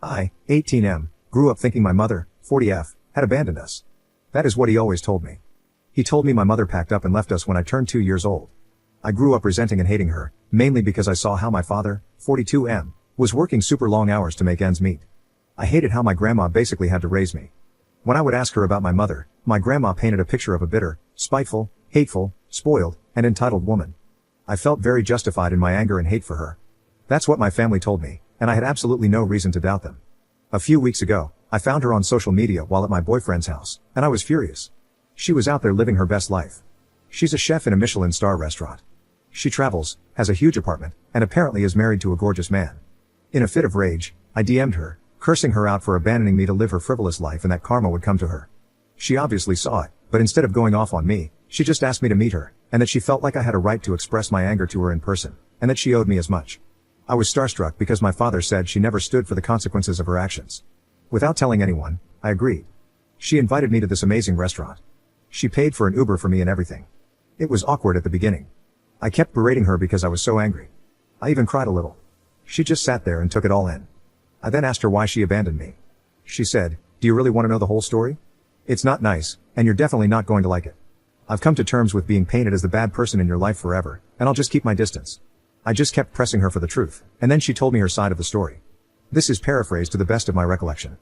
I, 18M, grew up thinking my mother, 40F, had abandoned us. That is what he always told me. He told me my mother packed up and left us when I turned 2 years old. I grew up resenting and hating her, mainly because I saw how my father, 42M, was working super long hours to make ends meet. I hated how my grandma basically had to raise me. When I would ask her about my mother, my grandma painted a picture of a bitter, spiteful, hateful, spoiled, and entitled woman. I felt very justified in my anger and hate for her. That's what my family told me, and I had absolutely no reason to doubt them. A few weeks ago, I found her on social media while at my boyfriend's house, and I was furious. She was out there living her best life. She's a chef in a Michelin star restaurant. She travels, has a huge apartment, and apparently is married to a gorgeous man. In a fit of rage, I DM'd her, cursing her out for abandoning me to live her frivolous life and that karma would come to her. She obviously saw it, but instead of going off on me, she just asked me to meet her, and that she felt like I had a right to express my anger to her in person, and that she owed me as much. I was starstruck because my father said she never stood for the consequences of her actions. Without telling anyone, I agreed. She invited me to this amazing restaurant. She paid for an Uber for me and everything. It was awkward at the beginning. I kept berating her because I was so angry. I even cried a little. She just sat there and took it all in. I then asked her why she abandoned me. She said, "Do you really want to know the whole story? It's not nice, and you're definitely not going to like it. I've come to terms with being painted as the bad person in your life forever, and I'll just keep my distance." I just kept pressing her for the truth, and then she told me her side of the story. This is paraphrased to the best of my recollection.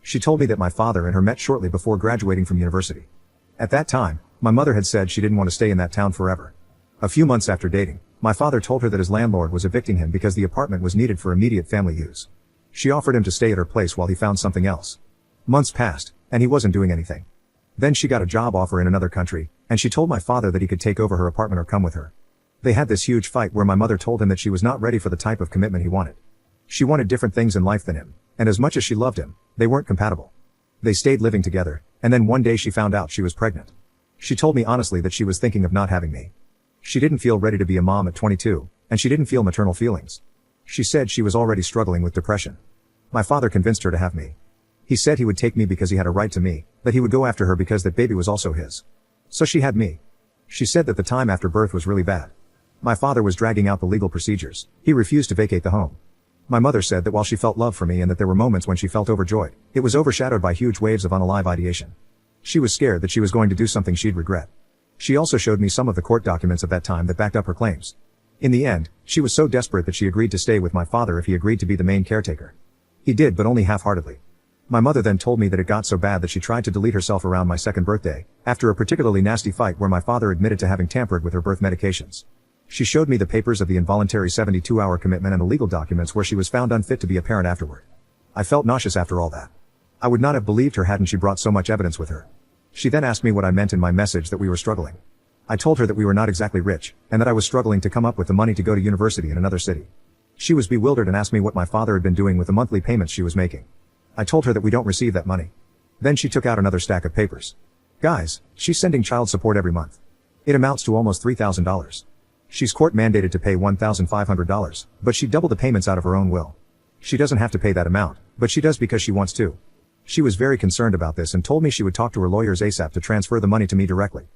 She told me that my father and her met shortly before graduating from university. At that time, my mother had said she didn't want to stay in that town forever. A few months after dating, my father told her that his landlord was evicting him because the apartment was needed for immediate family use. She offered him to stay at her place while he found something else. Months passed, and he wasn't doing anything. Then she got a job offer in another country, and she told my father that he could take over her apartment or come with her. They had this huge fight where my mother told him that she was not ready for the type of commitment he wanted. She wanted different things in life than him, and as much as she loved him, they weren't compatible. They stayed living together, and then one day she found out she was pregnant. She told me honestly that she was thinking of not having me. She didn't feel ready to be a mom at 22, and she didn't feel maternal feelings. She said she was already struggling with depression. My father convinced her to have me. He said he would take me because he had a right to me, that he would go after her because that baby was also his. So she had me. She said that the time after birth was really bad. My father was dragging out the legal procedures. He refused to vacate the home. My mother said that while she felt love for me and that there were moments when she felt overjoyed, it was overshadowed by huge waves of unalive ideation. She was scared that she was going to do something she'd regret. She also showed me some of the court documents of that time that backed up her claims. In the end, she was so desperate that she agreed to stay with my father if he agreed to be the main caretaker. He did, but only half-heartedly. My mother then told me that it got so bad that she tried to delete herself around my second birthday, after a particularly nasty fight where my father admitted to having tampered with her birth medications. She showed me the papers of the involuntary 72-hour commitment and the legal documents where she was found unfit to be a parent afterward. I felt nauseous after all that. I would not have believed her hadn't she brought so much evidence with her. She then asked me what I meant in my message that we were struggling. I told her that we were not exactly rich, and that I was struggling to come up with the money to go to university in another city. She was bewildered and asked me what my father had been doing with the monthly payments she was making. I told her that we don't receive that money. Then she took out another stack of papers. Guys, she's sending child support every month. It amounts to almost $3,000. She's court mandated to pay $1,500, but she doubled the payments out of her own will. She doesn't have to pay that amount, but she does because she wants to. She was very concerned about this and told me she would talk to her lawyers ASAP to transfer the money to me directly.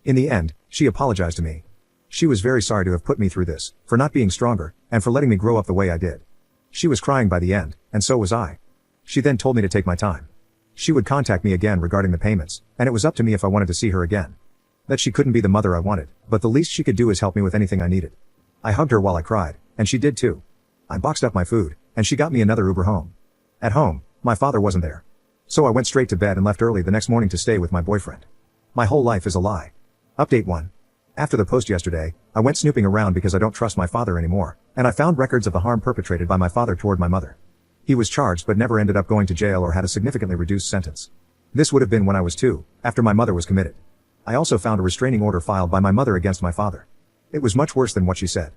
In the end, she apologized to me. She was very sorry to have put me through this, for not being stronger, and for letting me grow up the way I did. She was crying by the end, and so was I. She then told me to take my time. She would contact me again regarding the payments, and it was up to me if I wanted to see her again. That she couldn't be the mother I wanted, but the least she could do is help me with anything I needed. I hugged her while I cried, and she did too. I boxed up my food, and she got me another Uber home. At home, my father wasn't there. So I went straight to bed and left early the next morning to stay with my boyfriend. My whole life is a lie. Update 1. After the post yesterday, I went snooping around because I don't trust my father anymore, and I found records of the harm perpetrated by my father toward my mother. He was charged but never ended up going to jail or had a significantly reduced sentence. This would have been when I was 2, after my mother was committed. I also found a restraining order filed by my mother against my father. It was much worse than what she said.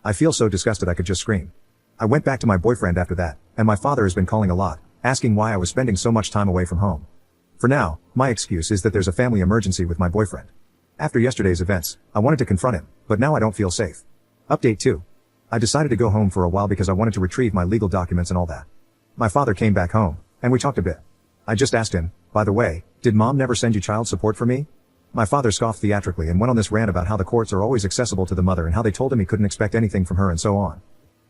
I feel so disgusted I could just scream. I went back to my boyfriend after that, and my father has been calling a lot, asking why I was spending so much time away from home. For now, my excuse is that there's a family emergency with my boyfriend. After yesterday's events, I wanted to confront him, but now I don't feel safe. Update 2. I decided to go home for a while because I wanted to retrieve my legal documents and all that. My father came back home, and we talked a bit. I just asked him, by the way, did mom never send you child support for me? My father scoffed theatrically and went on this rant about how the courts are always accessible to the mother and how they told him he couldn't expect anything from her and so on.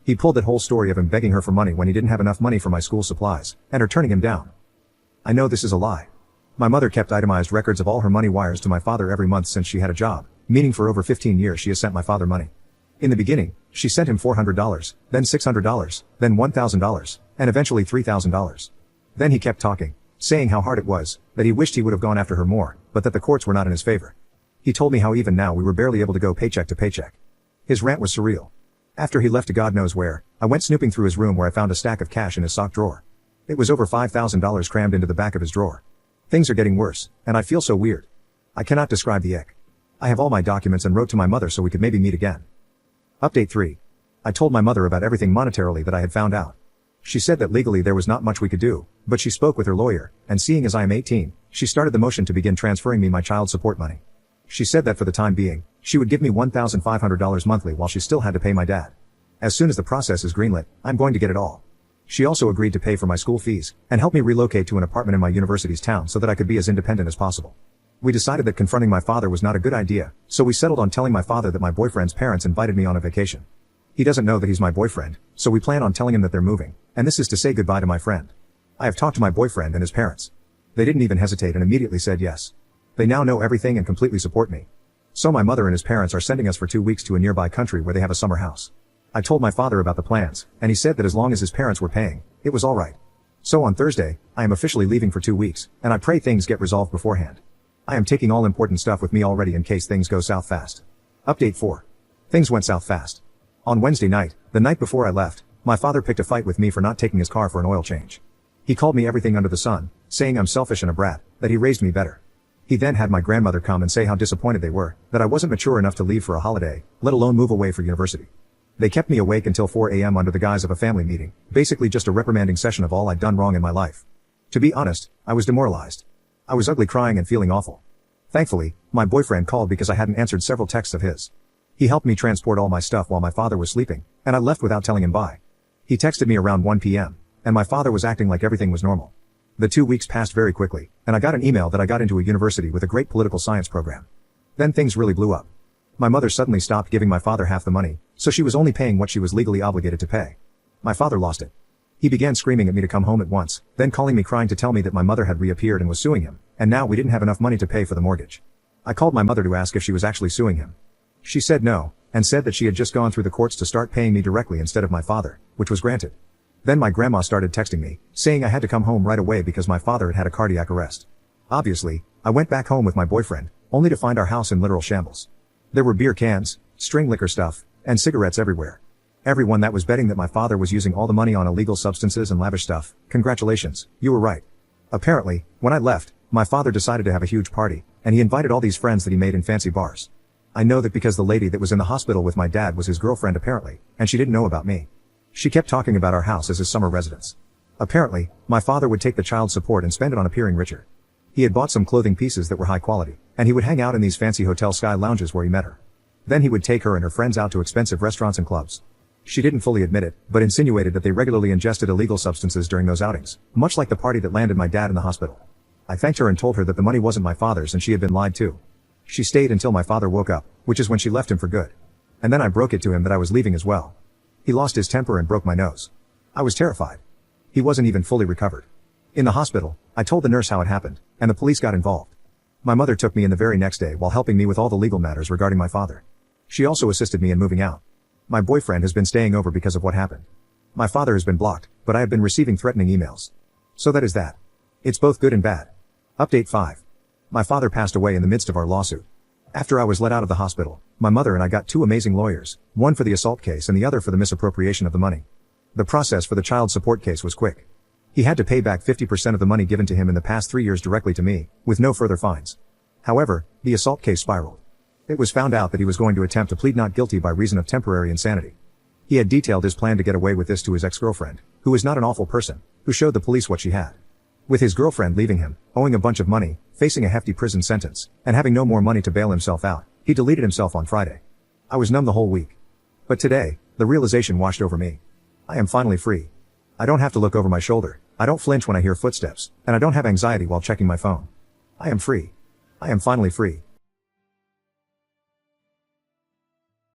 He pulled that whole story of him begging her for money when he didn't have enough money for my school supplies, and her turning him down. I know this is a lie. My mother kept itemized records of all her money wires to my father every month since she had a job, meaning for over 15 years she has sent my father money. In the beginning, she sent him $400, then $600, then $1,000, and eventually $3,000. Then he kept talking, saying how hard it was, that he wished he would have gone after her more, but that the courts were not in his favor. He told me how even now we were barely able to go paycheck to paycheck. His rant was surreal. After he left to God knows where, I went snooping through his room where I found a stack of cash in his sock drawer. It was over $5,000 crammed into the back of his drawer. Things are getting worse, and I feel so weird. I cannot describe the ick. I have all my documents and wrote to my mother so we could maybe meet again. Update 3. I told my mother about everything monetarily that I had found out. She said that legally there was not much we could do, but she spoke with her lawyer, and seeing as I am 18, she started the motion to begin transferring me my child support money. She said that for the time being, she would give me $1,500 monthly while she still had to pay my dad. As soon as the process is greenlit, I'm going to get it all. She also agreed to pay for my school fees, and help me relocate to an apartment in my university's town so that I could be as independent as possible. We decided that confronting my father was not a good idea, so we settled on telling my father that my boyfriend's parents invited me on a vacation. He doesn't know that he's my boyfriend, so we plan on telling him that they're moving, and this is to say goodbye to my friend. I have talked to my boyfriend and his parents. They didn't even hesitate and immediately said yes. They now know everything and completely support me. So my mother and his parents are sending us for 2 weeks to a nearby country where they have a summer house. I told my father about the plans, and he said that as long as his parents were paying, it was alright. So on Thursday, I am officially leaving for 2 weeks, and I pray things get resolved beforehand. I am taking all important stuff with me already in case things go south fast. Update 4. Things went south fast. On Wednesday night, the night before I left, my father picked a fight with me for not taking his car for an oil change. He called me everything under the sun, saying I'm selfish and a brat, that he raised me better. He then had my grandmother come and say how disappointed they were, that I wasn't mature enough to leave for a holiday, let alone move away for university. They kept me awake until 4 a.m. under the guise of a family meeting, basically just a reprimanding session of all I'd done wrong in my life. To be honest, I was demoralized. I was ugly crying and feeling awful. Thankfully, my boyfriend called because I hadn't answered several texts of his. He helped me transport all my stuff while my father was sleeping, and I left without telling him bye. He texted me around 1 p.m., and my father was acting like everything was normal. The 2 weeks passed very quickly, and I got an email that I got into a university with a great political science program. Then things really blew up. My mother suddenly stopped giving my father half the money, so she was only paying what she was legally obligated to pay. My father lost it. He began screaming at me to come home at once, then calling me crying to tell me that my mother had reappeared and was suing him, and now we didn't have enough money to pay for the mortgage. I called my mother to ask if she was actually suing him. She said no, and said that she had just gone through the courts to start paying me directly instead of my father, which was granted. Then my grandma started texting me, saying I had to come home right away because my father had had a cardiac arrest. Obviously, I went back home with my boyfriend, only to find our house in literal shambles. There were beer cans, string liquor stuff, and cigarettes everywhere. Everyone that was betting that my father was using all the money on illegal substances and lavish stuff, congratulations, you were right. Apparently, when I left, my father decided to have a huge party, and he invited all these friends that he made in fancy bars. I know that because the lady that was in the hospital with my dad was his girlfriend apparently, and she didn't know about me. She kept talking about our house as his summer residence. Apparently, my father would take the child support and spend it on appearing richer. He had bought some clothing pieces that were high quality, and he would hang out in these fancy hotel sky lounges where he met her. Then he would take her and her friends out to expensive restaurants and clubs. She didn't fully admit it, but insinuated that they regularly ingested illegal substances during those outings, much like the party that landed my dad in the hospital. I thanked her and told her that the money wasn't my father's and she had been lied to. She stayed until my father woke up, which is when she left him for good. And then I broke it to him that I was leaving as well. He lost his temper and broke my nose. I was terrified. He wasn't even fully recovered. In the hospital, I told the nurse how it happened, and the police got involved. My mother took me in the very next day while helping me with all the legal matters regarding my father. She also assisted me in moving out. My boyfriend has been staying over because of what happened. My father has been blocked, but I have been receiving threatening emails. So that is that. It's both good and bad. Update 5. My father passed away in the midst of our lawsuit. After I was let out of the hospital, my mother and I got 2 amazing lawyers, one for the assault case and the other for the misappropriation of the money. The process for the child support case was quick. He had to pay back 50% of the money given to him in the past 3 years directly to me, with no further fines. However, the assault case spiraled. It was found out that he was going to attempt to plead not guilty by reason of temporary insanity. He had detailed his plan to get away with this to his ex-girlfriend, who was not an awful person, who showed the police what she had. With his girlfriend leaving him, owing a bunch of money, facing a hefty prison sentence, and having no more money to bail himself out, he deleted himself on Friday. I was numb the whole week. But today, the realization washed over me. I am finally free. I don't have to look over my shoulder, I don't flinch when I hear footsteps, and I don't have anxiety while checking my phone. I am free. I am finally free.